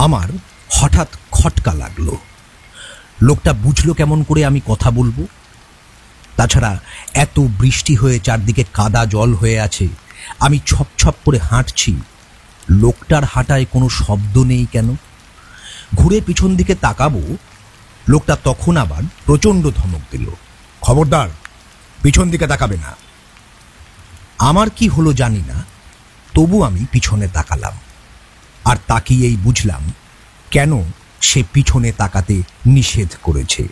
আমার হঠাৎ খটকা লাগলো। লোকটা বুঝলো কেমন করে আমি কথা বলবো? তাছাড়া এত বৃষ্টি হয়ে চারদিকে কাদা জল হয়ে আছে, আমি ছপ ছপ করে হাঁটছি, লোকটার হাঁটায় কোনো শব্দ নেই কেন? ঘুরে পিছন দিকে তাকাবো, লোকটা তখন আবার প্রচণ্ড ধমক দিল, খবরদার, পিছন দিকে তাকাবে না। আমার কি হলো জানি না, তবু আমি পিছনে তাকালাম, আর তাকিয়েই বুঝলাম কেন সে পিছনে তাকাতে নিষেধ করেছে।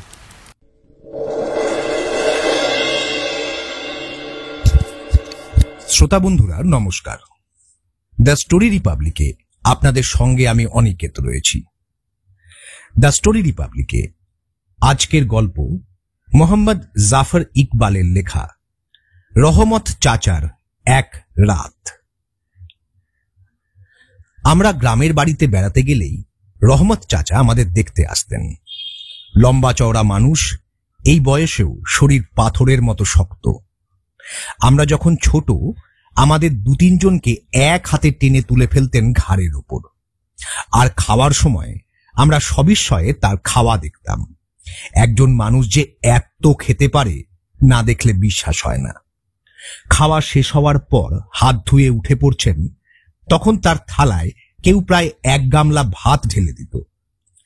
শ্রোতা বন্ধুরা নমস্কার। দ্য স্টোরি রিপাবলিকে আপনাদের সঙ্গে আমি অনিকেত রয়েছি। দ্য স্টোরি রিপাবলিকে আজকের গল্প মোহাম্মদ জাফর ইকবালের লেখা রহমত চাচার এক রাত। আমরা গ্রামের বাড়িতে বেড়াতে গেলেই রহমত চাচা আমাদের দেখতে আসতেন। লম্বা চওড়া মানুষ, এই বয়সেও শরীর পাথরের মতো শক্ত। আমরা যখন ছোট, আমাদের 2-3 জনকে এক হাতে টেনে তুলে ফেলতেন ঘাড়ের ওপর, আর খাওয়ার সময় আমরা সবিস্ময়ে তার খাওয়া দেখতাম। একজন মানুষ যে এত খেতে পারে, না দেখলে বিশ্বাস হয় না। খাওয়া শেষ হওয়ার পর হাত ধুয়ে উঠে পড়ছেন, তখন তার থালায় কেউ প্রায় 1 গামলা ভাত ঢেলে দিত,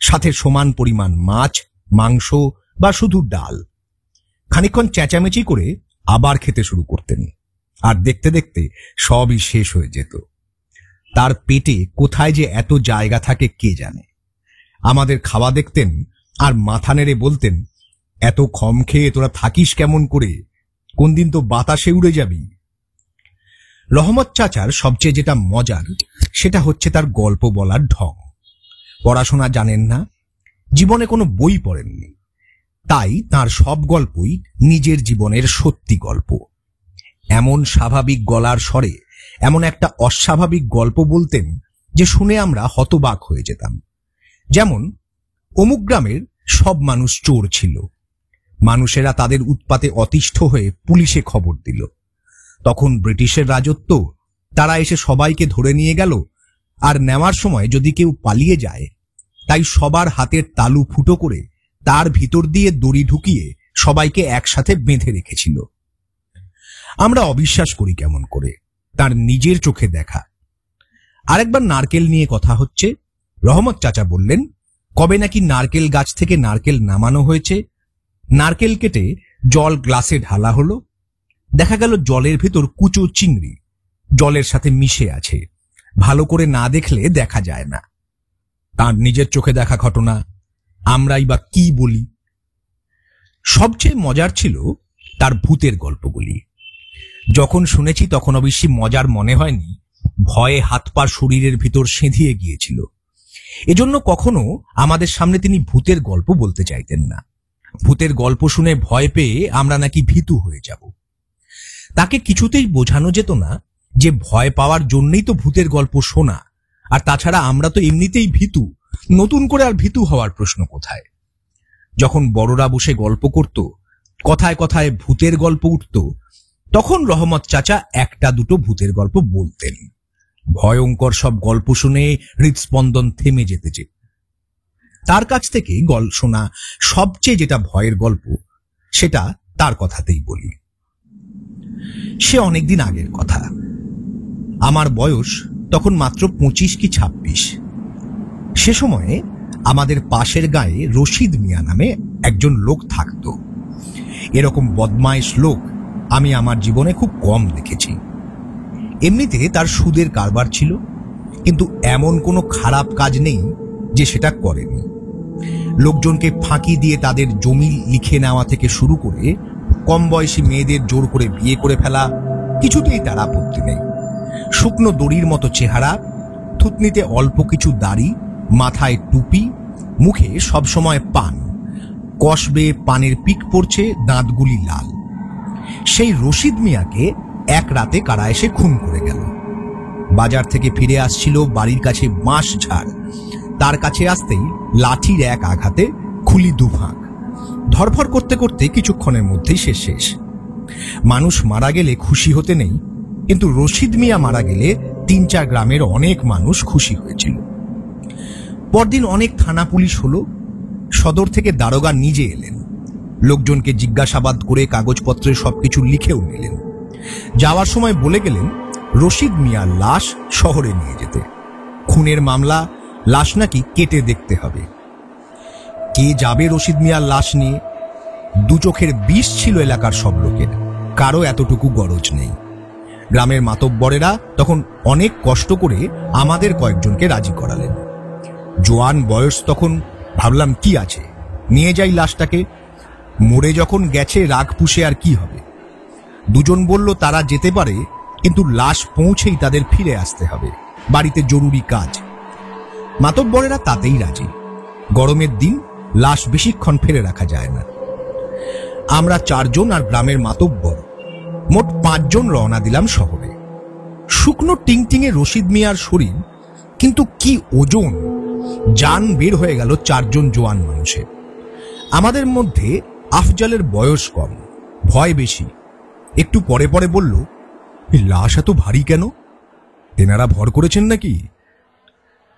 সাথে সমান পরিমাণ মাছ, মাংস বা শুধু ডাল। খানিকক্ষণ চেঁচামেচি করে আবার খেতে শুরু করতেন, আর দেখতে দেখতে সবই শেষ হয়ে যেত। তার পেটে কোথায় যে এত জায়গা থাকে কে জানে। আমাদের খাওয়া দেখতেন আর মাথা নেড়ে বলতেন, এত কম খেয়ে তোরা থাকিস কেমন করে? কোন দিন তো বাতাসে উড়ে যাবি। রহমত চাচার সবচেয়ে যেটা মজার, সেটা হচ্ছে তার গল্প বলার ঢং। পড়াশোনা জানেন না, জীবনে কোনো বই পড়েননি, তাই তার সব গল্পই নিজের জীবনের সত্যি গল্প। এমন স্বাভাবিক গলার স্বরে এমন একটা অস্বাভাবিক গল্প বলতেন যে শুনে আমরা হতবাক হয়ে যেতাম। যেমন, অমুক গ্রামের সব মানুষ চোর ছিল। মানুষেরা তাদের উৎপাতে অতিষ্ঠ হয়ে পুলিশে খবর দিল। তখন ব্রিটিশের রাজত্ব, তারা এসে সবাইকে ধরে নিয়ে গেল, আর নেওয়ার সময় যদি কেউ পালিয়ে যায়, তাই সবার হাতের তালু ফুটো করে তার ভিতর দিয়ে দড়ি ঢুকিয়ে সবাইকে একসাথে বেঁধে রেখেছিল। আমরা অবিশ্বাস করি কেমন করে, তার নিজের চোখে দেখা। আরেকবার নারকেল নিয়ে কথা হচ্ছে, রহমত চাচা বললেন, কবে নাকি নারকেল গাছ থেকে নারকেল নামানো হয়েছে। নারকেল কেটে জল গ্লাসে ঢালা হলো, দেখা গেল জলের ভেতর কুচো চিংড়ি জলের সাথে মিশে আছে, ভালো করে না দেখলে দেখা যায় না। তার নিজের চোখে দেখা ঘটনা, আমরাই বা কি বলি। সবচেয়ে মজার ছিল তার ভূতের গল্পগুলি। যখন শুনেছি তখন অবশ্যই মজার মনে হয়নি, ভয়ে হাত পা শরীরের ভিতর সেঁধিয়ে গিয়েছিল। এজন্য কখনো আমাদের সামনে তিনি ভূতের গল্প বলতে চাইতেন না। ভূতের গল্প শুনে ভয় পেয়ে আমরা নাকি ভীতু হয়ে যাব। তাকে কিছুতেই বোঝানো যেত না যে ভয় পাওয়ার জন্যই তো ভূতের গল্প শোনা, আর তাছাড়া আমরা তো এমনিতেই ভীতু, নতুন করে আর ভীতু হওয়ার প্রশ্ন কোথায়। যখন বড়রা বসে গল্প করত, কথায় কথায় ভূতের গল্প উঠত, তখন রহমত চাচা 1-2 ভূতের গল্প বলতেন। ভয়ঙ্কর সব গল্প শুনে হৃদস্পন্দন থেমে যেতে। তার কাছ থেকে শোনা সবচেয়ে যেটা ভয়ের গল্প, সেটা তার কথাতেই বলি। সে অনেকদিন আগের কথা। আমার বয়স তখন মাত্র 25 কি 26। সে সময়ে আমাদের পাশের গায়ে রশিদ মিয়া নামে একজন লোক থাকত। এরকম বদমাইশ লোক আমি আমার জীবনে খুব কম দেখেছি। এমনিতে তার সুদের কারবার ছিল, কিন্তু এমন কোনো খারাপ কাজ নেই যে সেটা করেনি। লোকজনকে ফাঁকি দিয়ে তাদের জমি লিখে নেওয়া থেকে শুরু করে কম বয়সী মেয়েদের জোর করে বিয়ে করে ফেলা, কিছুতেই তার আপত্তি নেই। শুকনো দড়ির মতো চেহারা, থুতনিতে অল্প কিছু দাড়ি, মাথায় টুপি, মুখে সবসময় পান, কষবে পানের পিক পড়ছে, দাঁতগুলি লাল। সেই রশিদ মিয়াকে এক রাতে কারা এসে খুন করে গেল। বাজার থেকে ফিরে আসছিল, বাড়ির কাছে বাঁশ ঝাড়, তার কাছে আসতেই লাঠির এক আঘাতে খুলি দুভাগ। ধরফর করতে করতে কিছুক্ষণের মধ্যেই সে শেষ। মানুষ মারা গেলে খুশি হতে নেই, কিন্তু রশিদ মিয়া মারা গেলে 3-4 গ্রামের অনেক মানুষ খুশি হয়েছিল। পরদিন অনেক থানা পুলিশ হলো। সদর থেকে দারোগা নিজে এলেন, লোকজনকে জিজ্ঞাসাবাদ করে কাগজপত্রে সবকিছু লিখেও নিলেন। যাওয়ার সময় বলে গেলেন রশিদ মিয়ার লাশ শহরে নিয়ে যেতে। খুনের মামলা, লাশ নাকি কেটে দেখতে হবে। কে যাবে রশিদ মিয়ার লাশ নিয়ে? দু চোখের বিষ ছিল এলাকার সব লোকের, কারো এতটুকু গরজ নেই। গ্রামের মাতব্বরেরা তখন অনেক কষ্ট করে আমাদের কয়েকজনকে রাজি করালেন। জোয়ান বয়স তখন, ভাবলাম কি আছে, নিয়ে যাই লাশটাকে। মরে যখন গেছে রাগ পুষে আর কি হবে। দুজন বলল তারা যেতে পারে, কিন্তু লাশ পৌঁছেই তাদের ফিরে আসতে হবে, বাড়িতে জরুরি কাজ। মাতব্বরেরা তাতেই রাজি। গরমের দিন লাশ বেশিক্ষণ ফেলে রাখা যায় না। আমরা 4 জন আর গ্রামের মাতব্বর, মোট 5 জন রওনা দিলাম শহরে। শুকনো টিংটিঙে রশিদ মিয়ার শরীর, কিন্তু কি ওজন! জান বের হয়ে গেল 4 জন জোয়ান মানুষের। আমাদের মধ্যে আফজালের বয়স কম, ভয় বেশি। একটু পরে পরে বলল, লাশ এত ভারী কেন? তেনারা ভর করেছেন নাকি?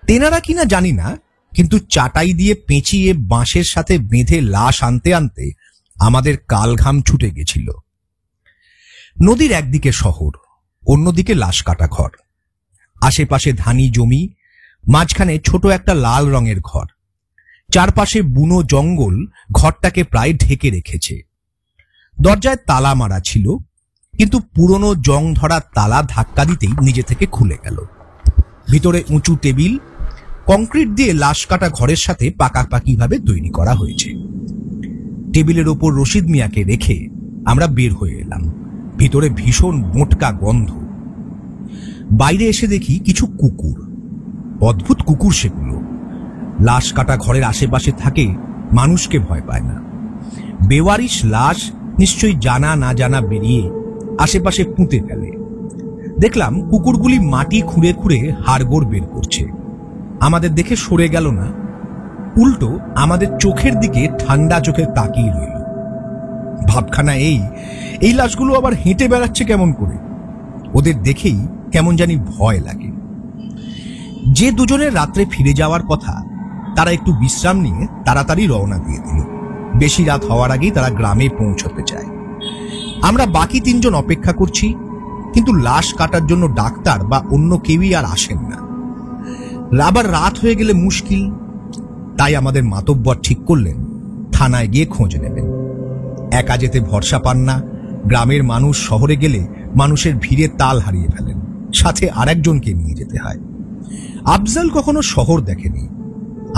তেনারা কিনা জানি না, কিন্তু চাটাই দিয়ে পেঁচিয়ে বাঁশের সাথে বেঁধে লাশ আনতে আনতে আমাদের কাল ঘাম ছুটে গেছিল। নদীর একদিকে শহর, অন্যদিকে লাশ কাটা ঘর। আশেপাশে ধানি জমি, মাঝখানে ছোট একটা লাল রঙের ঘর। চারপাশে বুনো জঙ্গল ঘরটাকে প্রায় ঢেকে রেখেছে। দরজায় তালা মারা ছিল, কিন্তু পুরনো জং ধরা তালা ধাক্কা দিতেই নিজে থেকে খুলে গেল। ভিতরে উঁচু টেবিল, কংক্রিট দিয়ে লাশ কাটা ঘরের সাথে পাকাপাকিভাবে তৈরি করা হয়েছে। টেবিলের ওপর রশিদ মিয়াকে রেখে আমরা বের হয়ে এলাম। ভিতরে ভীষণ মোটকা গন্ধ। বাইরে এসে দেখি কিছু কুকুর। অদ্ভুত কুকুর সেগুলো। লাশ কাটা ঘরের আশেপাশে থাকে, মানুষকে ভয় পায় না। বেওয়ারিশ লাশ নিশ্চয়ই জানা না জানা বেরিয়ে আশেপাশে পুঁতে ফেলে। দেখলাম কুকুরগুলি মাটি খুঁড়ে খুঁড়ে হাড়গোড় বের করছে। আমাদের দেখে সরে গেল না, উল্টো আমাদের চোখের দিকে ঠান্ডা চোখে তাকিয়ে রইল। ভাবখানা এই লাশগুলো আবার হেঁটে বেড়াচ্ছে কেমন করে? ওদের দেখেই কেমন জানি ভয় লাগে। যে দুজনের রাত্রে ফিরে যাওয়ার কথা, তারা একটু বিশ্রাম নিয়ে তাড়াতাড়ি রওনা দিয়ে দিল। বেশি রাত হওয়ার আগেই তারা গ্রামে পৌঁছতে চায়। আমরা বাকি 3 জন অপেক্ষা করছি, কিন্তু লাশ কাটার জন্য ডাক্তার বা অন্য কেউই আর আসেন না। আবার রাত হয়ে গেলে মুশকিল। তাই আমাদের মাতব্বর ঠিক করলেন থানায় গিয়ে খোঁজ নেবেন। একা যেতে ভরসা পান না। গ্রামের মানুষ শহরে গেলে মানুষের ভিড়ে তাল হারিয়ে ফেলেন, সাথে আরেকজনকে নিয়ে যেতে হয়। আফজাল কখনো শহর দেখেনি।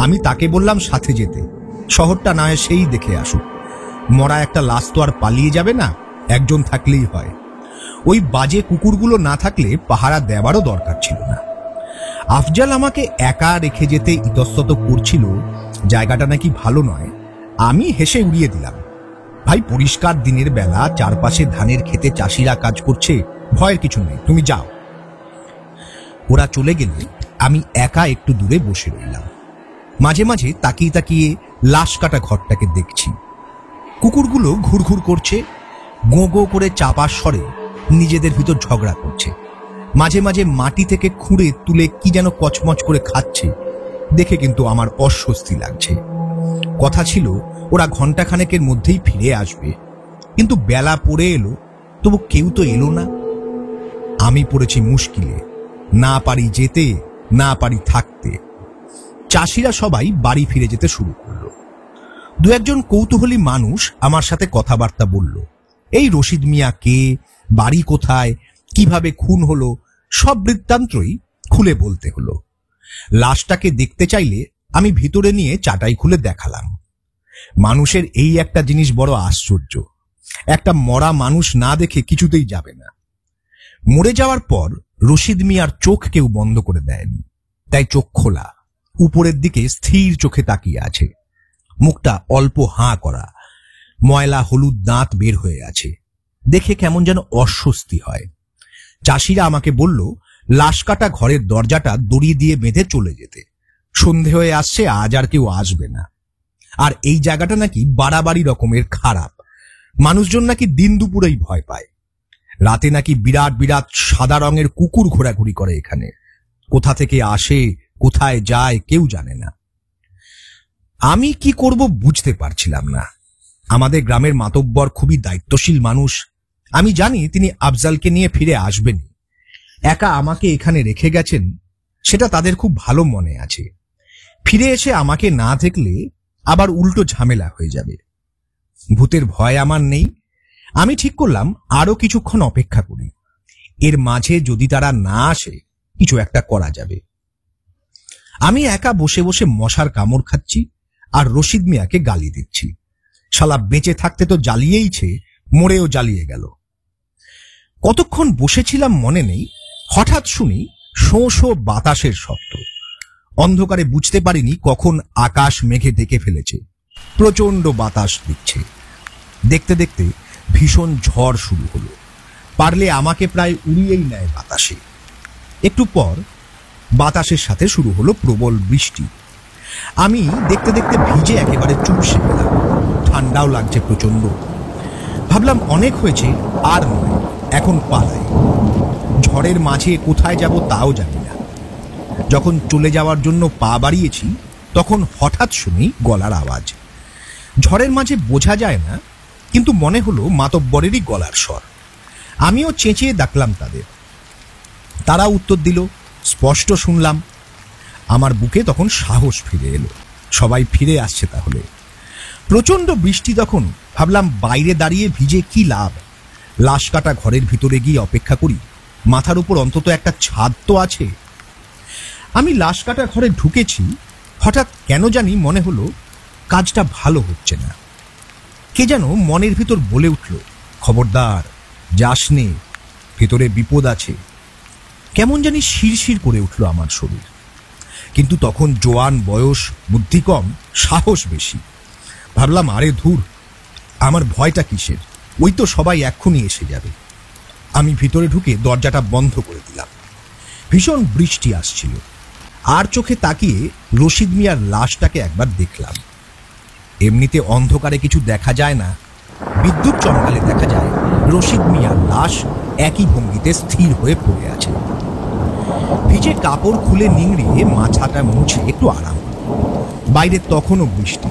আমি তাকে বললাম সাথে যেতে, শহরটা না হয় সেই দেখে আসুক। মরা একটা লাশ তো আর পালিয়ে যাবে না, একজন থাকলেই হয়। ওই বাজে কুকুরগুলো না থাকলে পাহারা দেওয়ারও দরকার ছিল না। আফজাল আমাকে একা রেখে যেতে ইতস্তত করছিল, জায়গাটা নাকি ভালো নয়। আমি হেসে উড়িয়ে দিলাম, ভাই পরিষ্কার দিনের বেলা, চারপাশে ধানের খেতে চাষিরা কাজ করছে, ভয়ের কিছু নেই, তুমি যাও। ওরা চলে গেলে আমি একা একটু দূরে বসে রইলাম। মাঝে মাঝে তাকিয়ে তাকিয়ে লাশ কাটা ঘরটাকে দেখছি। কুকুরগুলো ঘুরঘুর করছে, গো গো করে চাপার স্বরে নিজেদের ভিতর ঝগড়া করছে। মাঝে মাঝে মাটি থেকে খুঁড়ে তুলে কি যেন কচমচ করে খাচ্ছে। দেখে কিন্তু আমার অস্বস্তি লাগছে। কথা ছিল ওরা ঘন্টাখানেকের মধ্যেই ফিরে আসবে, কিন্তু বেলা পড়ে এলো, তবু কেউ তো এলো না। আমি পড়েছি মুশকিলে, না পারি যেতে, না পারি থাকতে। চাষিরা সবাই বাড়ি ফিরে যেতে শুরু করলো। 2-1 কৌতূহলী মানুষ আমার সাথে কথাবার্তা বলল। এই রশিদ মিয়া কে, বাড়ি কোথায়, কিভাবে খুন হলো, সব বৃত্তান্তই খুলে বলতে হলো। লাশটাকে দেখতে চাইলে আমি ভিতরে নিয়ে চাটাই খুলে দেখালাম। মানুষের এই একটা জিনিস বড় আশ্চর্য, একটা মরা মানুষ না দেখে কিছুতেই যাবে না। মরে যাওয়ার পর রশিদ মিয়ার চোখ কেউ বন্ধ করে দেয়নি, তাই চোখ খোলা, উপরের দিকে স্থির চোখে তাকিয়ে আছে। মুখটা অল্প হাঁ করা, ময়লা হলুদ দাঁত বের হয়ে আছে। দেখে কেমন যেন অস্বস্তি হয়। চাষিরা আমাকে বলল লাশ কাটা ঘরের দরজাটা দড়ি দিয়ে বেঁধে চলে যেতে, সন্ধে হয়ে আসছে, আজ আর কেউ আসবে না। আর এই জায়গাটা নাকি বাড়াবাড়ি রকমের খারাপ, মানুষজন নাকি দিন দুপুরেই ভয় পায়। রাতে নাকি বিরাট বিরাট সাদা রঙের কুকুর ঘোরাঘুরি করে এখানে। কোথা থেকে আসে, কোথায় যায় কেউ জানে না। আমি কি করব বুঝতে পারছিলাম না। আমাদের গ্রামের মাতব্বর খুবই দায়িত্বশীল মানুষ। আমি জানি তিনি আফজালকে নিয়ে ফিরে আসবেন। একা আমাকে এখানে রেখে গেছেন, সেটা তাদের খুব ভালো মনে আছে। ফিরে এসে আমাকে না দেখলে আবার উল্টো ঝামেলা হয়ে যাবে। ভূতের ভয় আমার নেই। আমি ঠিক করলাম আরো কিছুক্ষণ অপেক্ষা করি। এর মাঝে যদি তারা না আসে, কিছু একটা করা যাবে। আমি একা বসে বসে মশার কামড় খাচ্ছি আর রশিদ মিয়াকে গালি দিচ্ছি। শালা বেঁচে থাকতে তো জ্বালিয়েইছে, মরেও জ্বালিয়ে গেল। কতক্ষণ বসেছিলাম মনে নেই, হঠাৎ শুনি শোঁ শোঁ বাতাসের শব্দ। অন্ধকারে বুঝতে পারিনি কখন আকাশ মেঘে ডেকে ফেলেছে। প্রচন্ড বাতাস দিচ্ছে। দেখতে দেখতে ভীষণ ঝড় শুরু হলো। পারলে আমাকে প্রায় উড়িয়েই নেয় বাতাসে। একটু পর বাতাসের সাথে শুরু হলো প্রবল বৃষ্টি। আমি দেখতে দেখতে ভিজে একেবারে চুপসে গেলাম। ঠান্ডাও লাগছে প্রচন্ড। ভাবলাম অনেক হয়েছে, আর নয়, এখন পালাই। ঝড়ের মাঝে কোথায় যাব তাও জানি না। যখন চলে যাওয়ার জন্য পা বাড়িয়েছি, তখন হঠাৎ শুনি গলার আওয়াজ। ঝড়ের মাঝে বোঝা যায় না, কিন্তু মনে হলো মাতব্বরেরই গলার স্বর। আমিও চেঁচিয়ে ডাকলাম তাদের। তারা উত্তর দিল, স্পষ্ট শুনলাম। আমার বুকে তখন সাহস ফিরে এলো। সবাই ফিরে আসছে তাহলে। প্রচন্ড বৃষ্টি তখন। ভাবলাম বাইরে দাঁড়িয়ে ভিজে কি লাভ, লাশ কাটা ঘরের ভিতরে গিয়ে অপেক্ষা করি। মাথার উপর অন্তত একটা ছাদ তো আছে। আমি লাশ কাটা ঘরে ঢুকেছি। হঠাৎ কেন জানি মনে হলো কাজটা ভালো হচ্ছে না। কে যেন মনের ভিতর বলে উঠল, খবরদার যাস নে, ভিতরে বিপদ আছে। কেমন জানি শিরশির করে উঠল আমার শরীর। কিন্তু তখন জোয়ান বয়স, বুদ্ধি কম, সাহস বেশি। ভাবলাম আরে ধুর, আমার ভয়টা কিসের, ওই তো সবাই এক্ষুনি এসে যাবে। আমি ভিতরে ঢুকে দরজাটা বন্ধ করে দিলাম। ভীষণ বৃষ্টি আসছিল। আর চোখে তাকিয়ে রশিদ মিয়ার লাশটাকে একবার দেখলাম। এমনিতে অন্ধকারে কিছু দেখা যায় না, বিদ্যুৎ চমকালে দেখা যায় রশিদ মিয়ার লাশ একই ভঙ্গিতে স্থির হয়ে পড়ে আছে। ভিজে কাপড় খুলে নিংড়িয়ে মাথাটা মুছে একটু আরাম। বাইরে তখনও বৃষ্টি।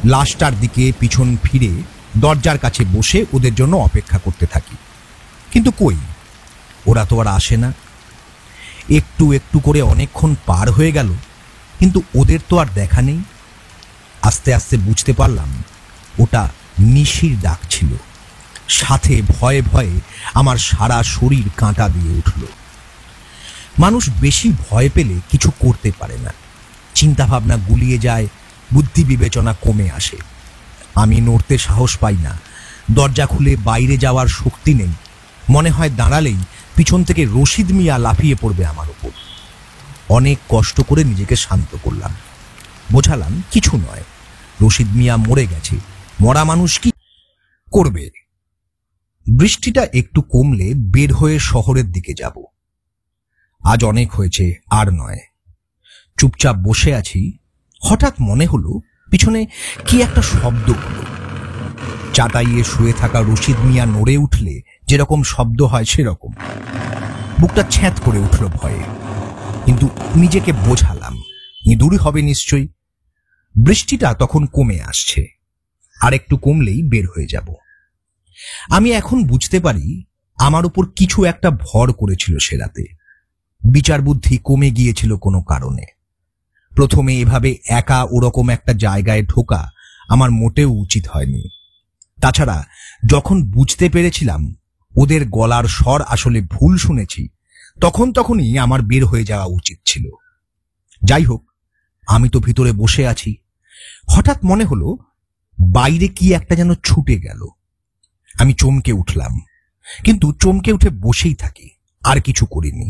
লাশটার দিকে পিছন ফিরে দরজার কাছে বসে ওদের জন্য অপেক্ষা করতে থাকি। কিন্তু কই, ওরা তো আর আসে না। একটু একটু করে অনেকক্ষণ পার হয়ে গেল, কিন্তু ওদের তো আর দেখা নেই। আস্তে আস্তে বুঝতে পারলাম ওটা নিশির ডাক ছিল। সাথে ভয়ে ভয়ে আমার সারা শরীর কাঁটা দিয়ে উঠল। মানুষ বেশি ভয় পেলে কিছু করতে পারে না। চিন্তা ভাবনা গুলিয়ে যায়, বুদ্ধি বিবেচনা কমে আসে। আমি নড়তে সাহস পাই না। দরজা খুলে বাইরে যাওয়ার শক্তি নেই। মনে হয় দাঁড়ালেই পিছন থেকে রশিদ মিয়া লাফিয়ে পড়বে আমার উপর। অনেক কষ্ট করে নিজেকে শান্ত করলাম। বোঝালাম কিছু নয়, রশিদ মিয়া মরে গেছে, মরা মানুষ কি করবে। বৃষ্টিটা একটু কমলে বের হয়ে শহরের দিকে যাব। আজ অনেক হয়েছে, আর নয়। চুপচাপ বসে আছি। হঠাৎ মনে হলো পিছনে কি একটা শব্দ হলো। চাটাইয়ে শুয়ে থাকা রশিদ মিয়া নড়ে উঠলে যেরকম শব্দ হয় সেরকম। বুকটা ছ্যাঁত করে উঠল ভয়ে, কিন্তু নিজেকে বোঝালাম ইঁদুরই হবে নিশ্চয়ই। বৃষ্টিটা তখন কমে আসছে, আর একটু কমলেই বের হয়ে যাব। আমি এখন বুঝতে পারি আমার উপর কিছু একটা ভর করেছিল সে রাতে। বিচার বুদ্ধি কমে গিয়েছিল কোনো কারণে। প্রথমে এভাবে একা ওরকম একটা জায়গায় ঢোকা আমার মোটেও উচিত হয়নি। তাছাড়া যখন বুঝতে পেরেছিলাম ওদের গলার স্বর আসলে ভুল শুনেছি, তখনই আমার বের হয়ে যাওয়া উচিত ছিল। যাই হোক, আমি তো ভিতরে বসে আছি। হঠাৎ মনে হলো বাইরে কি একটা যেন ছুটে গেল। আমি চমকে উঠলাম, কিন্তু চমকে উঠে বসেই থাকি, আর কিছু করিনি।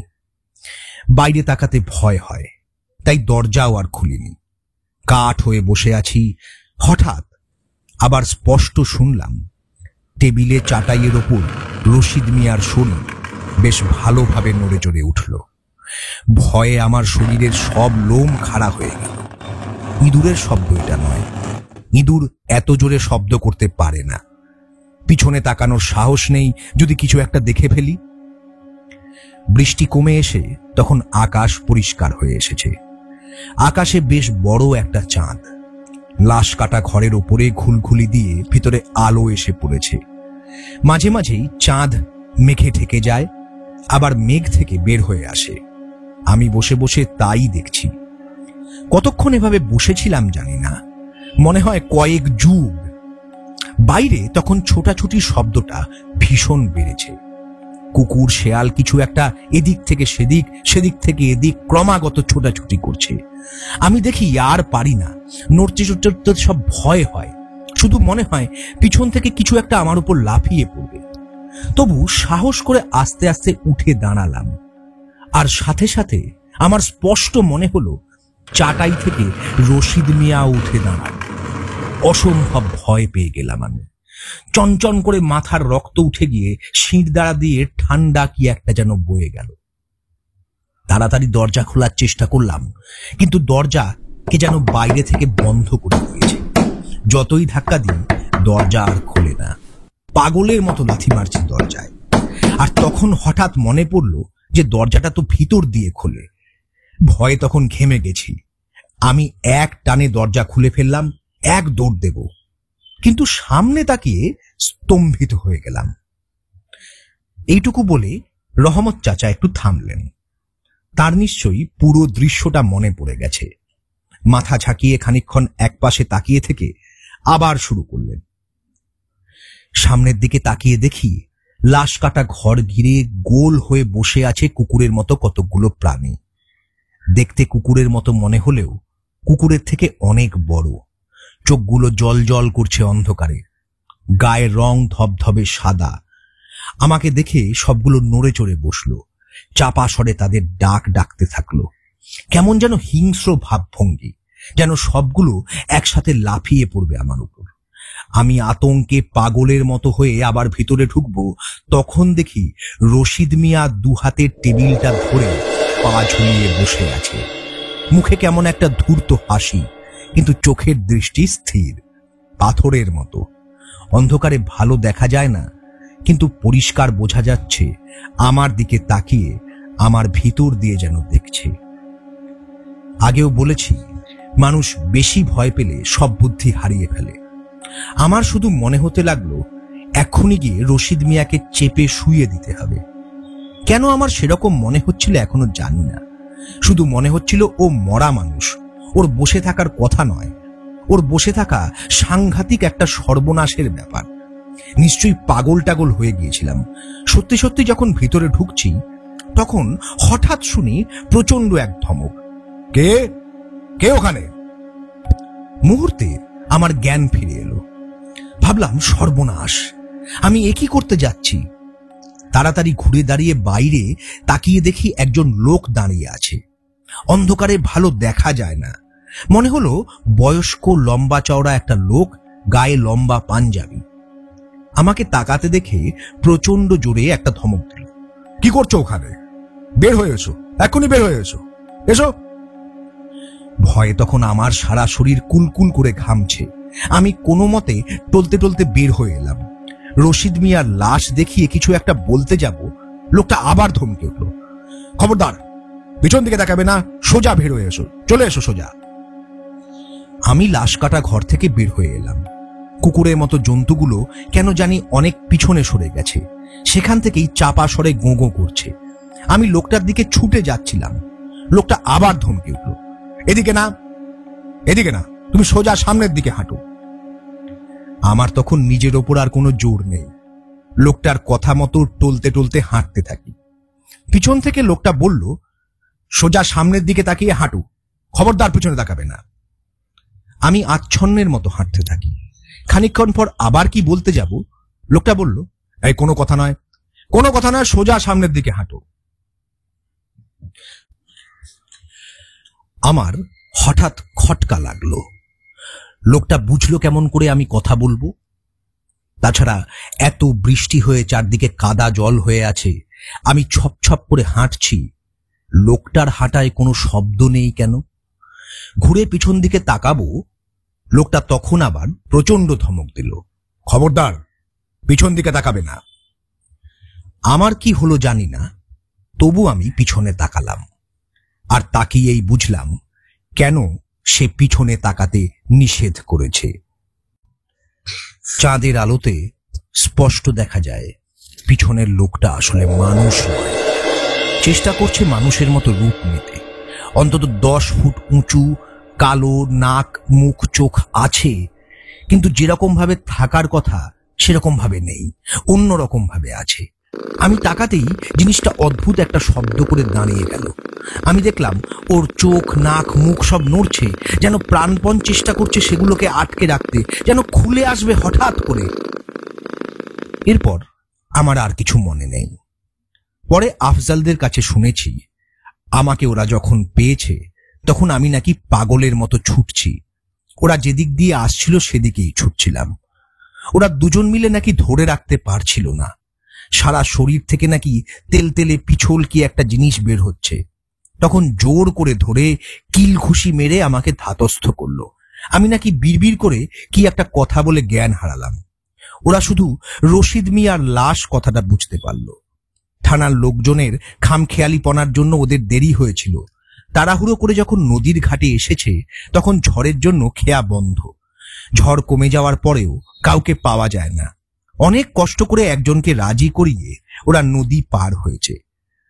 বাইরে তাকাতে ভয় হয়, তাই দরজাও আর খুলিনি। কাঠ হয়ে বসে আছি। হঠাৎ আবার স্পষ্ট শুনলাম টেবিলে চাটাইয়ের ওপর রশিদ মিয়ার শরীর বেশ ভালোভাবে নড়ে চড়ে উঠল। ভয়ে আমার শরীরের সব লোম খাড়া হয়ে গেল। ইঁদুরের শব্দ এটা নয়। ইঁদুর এত জোরে শব্দ করতে পারে না। পিছনে তাকানোর সাহস নেই, যদি কিছু একটা দেখে ফেলি। বৃষ্টি কমে এসে তখন আকাশ পরিষ্কার হয়ে এসেছে। আকাশে বেশ বড় একটা চাঁদ। লাশ কাটা ঘরের ওপরে ঘুলঘুলি দিয়ে ভিতরে আলো এসে পড়েছে। মাঝে মাঝেই চাঁদ মেঘে ঢেকে যায়, আবার মেঘ থেকে বের হয়ে আসে। আমি বসে বসে তাই দেখছি। কতক্ষণ এভাবে বসেছিলাম জানি না, মনে হয় কয়েক যুগ। বাইরে তখন ছোটাছুটির শব্দটা ভীষণ বেড়েছে। কুকুর শেয়াল কিছু একটা এদিক থেকে সেদিক, সেদিক থেকে এদিক ক্রমাগত ছোটাছুটি করছে। আমি দেখি আর পারি না, নড়তে চড়তে সব ভয় হয়। শুধু মনে হয় পিছন থেকে কিছু একটা আমার উপর লাফিয়ে পড়বে। তবু সাহস করে আস্তে আস্তে উঠে দাঁড়ালাম। আর সাথে সাথে আমার স্পষ্ট মনে হলো চাটাই থেকে রশিদ মিয়া উঠে দাঁড়ান। অসম্ভব ভয় পেয়ে গেলাম আমি। চনচন করে মাথার রক্ত উঠে গিয়ে শিরদাঁড়া দিয়ে ঠান্ডা কি একটা যেন বয়ে গেল। তাড়াতাড়ি দরজা খোলার চেষ্টা করলাম, কিন্তু দরজা কে যেন বাইরে থেকে বন্ধ করে দিয়েছে। যতই ধাক্কা দিই দরজা আর খোলে না। পাগলের মতো লাথি মারছি দরজায়। আর তখন হঠাৎ মনে পড়ল যে দরজাটা তো ভিতর দিয়ে খোলে। ভয়ে তখন ঘেমে গেছি। আমি এক টানে দরজা খুলে ফেললাম, এক দৌড় দেব, কিন্তু সামনে তাকিয়ে স্তম্ভিত হয়ে গেলাম। এইটুকু বলে রহমত চাচা একটু থামলেন। তার নিশ্চয়ই পুরো দৃশ্যটা মনে পড়ে গেছে। মাথা ঝাঁকিয়ে খানিকক্ষণ একপাশে তাকিয়ে থেকে আবার শুরু করলেন। সামনের দিকে তাকিয়ে দেখি লাশ কাটা ঘর ঘিরে গোল হয়ে বসে আছে কুকুরের মতো কতকগুলো প্রাণী। দেখতে কুকুরের মতো মনে হলেও কুকুরের থেকে অনেক বড়। চোখগুলো জল জল করছে অন্ধকারে, গায়ের রং ধবধবে সাদা। আমাকে দেখে সবগুলো নড়ে চড়ে বসলো, চাপা স্বরে তাদের ডাক ডাকতে থাকলো। কেমন যেন হিংস্র ভাবভঙ্গি, যেন সবগুলো একসাথে লাফিয়ে পড়বে আমার উপর। আমি আতঙ্কে পাগলের মতো হয়ে আবার ভিতরে ঢুকবো, তখন দেখি রশিদ মিয়া দু হাতের টেবিলটা ধরে পা ঝুলিয়ে বসে আছে। মুখে কেমন একটা ধূর্ত হাসি, কিন্তু চোখের দৃষ্টি স্থির, পাথরের মতো। অন্ধকারে ভালো দেখা যায় না, কিন্তু পরিষ্কার বোঝা যাচ্ছে আমার দিকে তাকিয়ে আমার ভিতর দিয়ে যেন দেখছে। আগেও বলেছি, মানুষ বেশি ভয় পেলে সব বুদ্ধি হারিয়ে ফেলে। আমার শুধু মনে হতে লাগলো এক্ষুনি গিয়ে রশিদ মিয়াকে চেপে শুইয়ে দিতে হবে। কেন আমার সেরকম মনে হচ্ছিল এখনো জানি না। শুধু মনে হচ্ছিল ও মরা মানুষ, ওর বসে থাকার কথা নয়। ওর বসে থাকা সাংঘাতিক একটা সর্বনাশের ব্যাপার। নিশ্চয়ই পাগল টাগল হয়ে গিয়েছিলাম। সত্যি সত্যি যখন ভিতরে ঢুকছি তখন হঠাৎ শুনি প্রচন্ড এক ধমক, কে কে ওখানে? মুহূর্তে আমার জ্ঞান ফিরে এলো। ভাবলাম সর্বনাশ, আমি একই করতে যাচ্ছি। তাড়াতাড়ি ঘুরে দাঁড়িয়ে বাইরে তাকিয়ে দেখি একজন লোক দাঁড়িয়ে আছে। অন্ধকারে ভালো দেখা যায় না। মনে হলো বয়স্ক লম্বা চওড়া একটা লোক, গায়ে লম্বা পাঞ্জাবি। আমাকে তাকাতে দেখে প্রচন্ড জোরে একটা ধমক দিল, কি করছো ওখানে? বের হয়ে এসো, এখনই বের হয়ে এসো, এসো। ভয়ে তখন আমার সারা শরীর কুলকুল করে ঘামছে। আমি কোনো মতে টলতে টলতে বের হয়ে এলাম। রশিদ মিয়ার লাশ দেখিয়ে কিছু একটা বলতে যাব, লোকটা আবার ধমকে উঠল, খবরদার, পিছন দিকে তাকাবে না, সোজা বের হয়ে এসো, চলে এসো সোজা। আমি লাশ কাটা ঘর থেকে বের হয়ে এলাম। কুকুরের মতো জন্তুগুলো কেন জানি অনেক পিছনে সরে গেছে। সেখান থেকেই চাপা স্বরে গোঁ গোঁ করছে। আমি লোকটার দিকে ছুটে যাচ্ছিলাম। লোকটা আবার ধমকে উঠল, এদিকে না, এদিকে না, তুমি সোজা সামনের দিকে হাঁটো। আমার তখন নিজের ওপর আর কোনো জোর নেই। লোকটার কথা মতো টলতে টলতে হাঁটতে থাকি। পিছন থেকে লোকটা বলল, সোজা সামনের দিকে তাকিয়ে হাঁটু, খবরদার পিছনে তাকাবে না। আমি আচ্ছন্নের মতো হাঁটতে থাকি। খানিকক্ষণ পর আবার কি বলতে যাব, লোকটা বলল, এই কোনো কথা নয়, কোনো কথা নয়, সোজা সামনের দিকে হাঁটো। আমার হঠাৎ খটকা লাগলো। লোকটা বুঝলো কেমন করে আমি কথা বলবো? তাছাড়া এত বৃষ্টি হয়ে চারদিকে কাদা জল হয়ে আছে, আমি ছপ ছপ করে হাঁটছি, লোকটার হাঁটায় কোনো শব্দ নেই কেন? ঘুরে পিছন দিকে তাকাবো, লোকটা তখন আবার প্রচন্ড ধমক দিল, খবরদার, পিছন দিকে তাকাবে না। আমার কি হলো জানি না, তবু আমি পিছনে তাকালাম। আর তাকিয়েই বুঝলাম কেন সে পিছনে তাকাতে নিষেধ করেছে। চাঁদের আলোতে স্পষ্ট দেখা যায় পিছনের লোকটা আসলে মানুষ নয়, চেষ্টা করছে মানুষের মতো রূপ নিতে। অন্তত 10 ফুট উঁচু, কালো নাক, মুখ, চোখ আছে, কিন্তু যেরকম ভাবে থাকার কথা সেরকম ভাবে নেই, অন্যরকম ভাবে আছে। আমি তাকাতেই জিনিসটা অদ্ভুত একটা শব্দ করে দাঁড়িয়ে গেল। আমি দেখলাম ওর চোখ, নাক, মুখ সব নড়ছে, যেন প্রাণপণ চেষ্টা করছে সেগুলোকে আটকে রাখতে, যেন খুলে আসবে হঠাৎ করে। এরপর আমার আর কিছু মনে নেই। পরে আফজালদের কাছে শুনেছি আমাকে ওরা যখন পেয়েছে তখন আমি নাকি পাগলের মতো ছুটছি। ওরা যেদিক দিয়ে আসছিল সেদিকেই ছুটছিলাম। ওরা দুজন মিলে নাকি ধরে রাখতে পারছিল না। সারা শরীর থেকে নাকি তেলতেলে পিছল কি একটা জিনিস বের হচ্ছে। তখন জোর করে ধরে কিল ঘুষি মেরে আমাকে ধাতস্থ করলো। আমি নাকি বিড়বিড় করে কি একটা কথা বলে জ্ঞান হারালাম। ওরা শুধু রশিদ মিয়ার লাশ কথাটা বুঝতে পারল। থানার লোকজনের খামখেয়ালিপনার জন্য ওদের দেরি হয়েছিল। তাড়াহুড়ো করে যখন নদীর ঘাটে এসেছে তখন ঝড়ের জন্য খেয়া বন্ধ। ঝড় কমে যাওয়ার পরেও কাউকে পাওয়া যায় না। অনেক কষ্ট করে একজনকে রাজি করিয়ে ওরা নদী পার হয়েছে।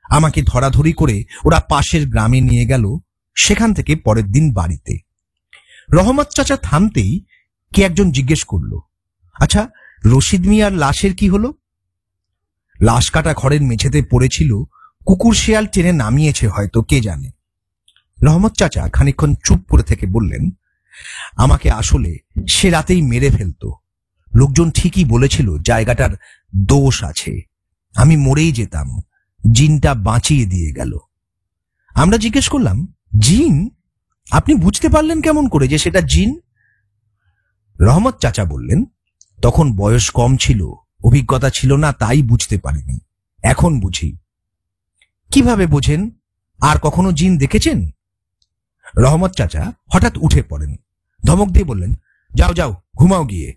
আমাকে ধরাধরি করে ওরা পাশের গ্রামে নিয়ে গেল, সেখান থেকে পরের দিন বাড়িতে। রহমত চাচা থামতেই কে একজন জিজ্ঞেস করল, আচ্ছা রশিদ মিয়ার লাশের কি হলো? লাশ কাটা ঘরের মেঝেতে পড়েছিল, কুকুর শেয়াল টেনে নামিয়েছে হয়তো, কে জানে। রহমত চাচা খানিকক্ষণ চুপ করে থেকে বললেন, আমাকে আসলে সে রাতেই মেরে ফেলতো। লোকজন ঠিকই বলেছিল জায়গাটার দোষ আছে, আমি মরেই যেতাম, জিনটা বাঁচিয়ে দিয়ে গেল। আমরা জিজ্ঞেস করলাম, জিন? আপনি বুঝতে পারলেন কেমন করে যে সেটা জিন? রহমত চাচা বললেন, তখন বয়স কম ছিল, অভিজ্ঞতা ছিল না, তাই বুঝতে পারিনি, এখন বুঝি। কিভাবে বোঝেন? আর কখনো জিন দেখেছেন? রহমত চাচা হঠাৎ উঠে পড়েন, ধমক দিয়ে বললেন, যাও যাও ঘুমাও গিয়ে,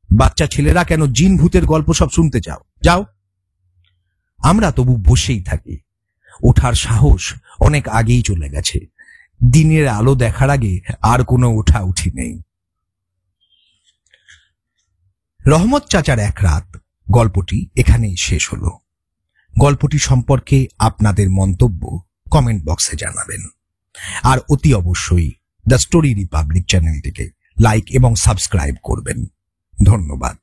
বাচ্চা ছেলেরা কেন জিন ভূতের গল্প সব শুনতে চাও, যাও। আমরা তবু বসেই থাকি। ওঠার সাহস অনেক আগেই চলে গেছে। দিনের আলো দেখার আগে আর কোনো ওঠা উঠি নেই। রহমত চাচার এক রাত গল্পটি এখানেই শেষ হলো। গল্পটি সম্পর্কে আপনাদের মন্তব্য কমেন্ট বক্সে জানাবেন। আর অতি অবশ্যই দ্য স্টোরি রিপাবলিক চ্যানেলটিকে লাইক এবং সাবস্ক্রাইব করবেন। ধন্যবাদ।